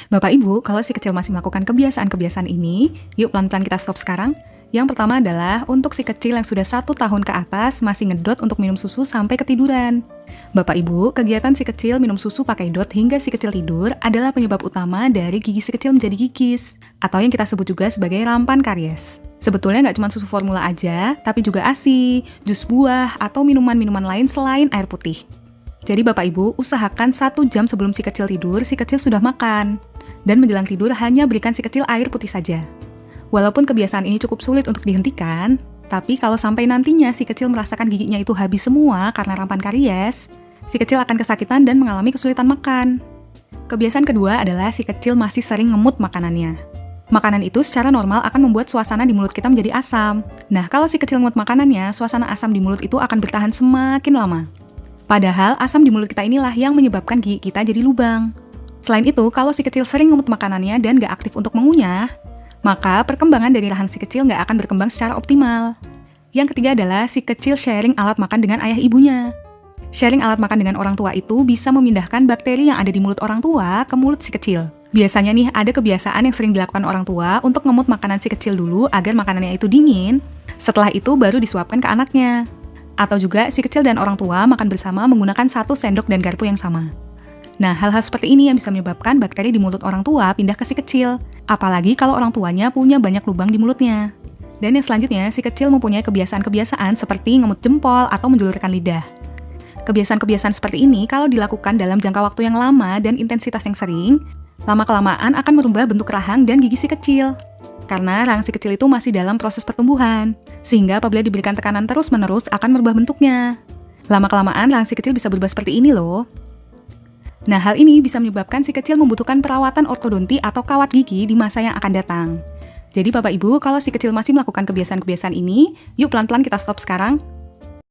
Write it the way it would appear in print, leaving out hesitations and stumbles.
Bapak Ibu, kalau si kecil masih melakukan kebiasaan-kebiasaan ini, yuk pelan-pelan kita stop sekarang. Yang pertama adalah untuk si kecil yang sudah 1 tahun ke atas masih ngedot untuk minum susu sampai ketiduran. Bapak Ibu, kegiatan si kecil minum susu pakai dot hingga si kecil tidur adalah penyebab utama dari gigi si kecil menjadi gigis, atau yang kita sebut juga sebagai rampan karies. Sebetulnya nggak cuma susu formula aja, tapi juga ASI, jus buah, atau minuman-minuman lain selain air putih. Jadi Bapak Ibu, usahakan 1 jam sebelum si kecil tidur, si kecil sudah makan. Dan menjelang tidur hanya berikan si kecil air putih saja. Walaupun kebiasaan ini cukup sulit untuk dihentikan, tapi kalau sampai nantinya si kecil merasakan giginya itu habis semua karena rampan karies, si kecil akan kesakitan dan mengalami kesulitan makan. Kebiasaan kedua adalah si kecil masih sering ngemut makanannya. Makanan itu secara normal akan membuat suasana di mulut kita menjadi asam. Nah, kalau si kecil ngemut makanannya, suasana asam di mulut itu akan bertahan semakin lama. Padahal asam di mulut kita inilah yang menyebabkan gigi kita jadi lubang. Selain itu, kalau si kecil sering ngemut makanannya dan gak aktif untuk mengunyah, maka perkembangan dari rahang si kecil gak akan berkembang secara optimal. Yang ketiga adalah si kecil sharing alat makan dengan ayah ibunya. Sharing alat makan dengan orang tua itu bisa memindahkan bakteri yang ada di mulut orang tua ke mulut si kecil. Biasanya nih ada kebiasaan yang sering dilakukan orang tua untuk ngemut makanan si kecil dulu agar makanannya itu dingin, setelah itu baru disuapkan ke anaknya. Atau juga si kecil dan orang tua makan bersama menggunakan 1 sendok dan garpu yang sama. Nah, hal-hal seperti ini yang bisa menyebabkan bakteri di mulut orang tua pindah ke si kecil. Apalagi kalau orang tuanya punya banyak lubang di mulutnya. Dan yang selanjutnya, si kecil mempunyai kebiasaan-kebiasaan seperti ngemut jempol atau menjulurkan lidah. Kebiasaan-kebiasaan seperti ini kalau dilakukan dalam jangka waktu yang lama dan intensitas yang sering, lama-kelamaan akan merubah bentuk rahang dan gigi si kecil. Karena rahang si kecil itu masih dalam proses pertumbuhan, sehingga apabila diberikan tekanan terus-menerus akan merubah bentuknya. Lama-kelamaan rahang si kecil bisa berubah seperti ini loh. Nah, hal ini bisa menyebabkan si kecil membutuhkan perawatan ortodonti atau kawat gigi di masa yang akan datang. Jadi Bapak Ibu, kalau si kecil masih melakukan kebiasaan-kebiasaan ini, yuk pelan-pelan kita stop sekarang.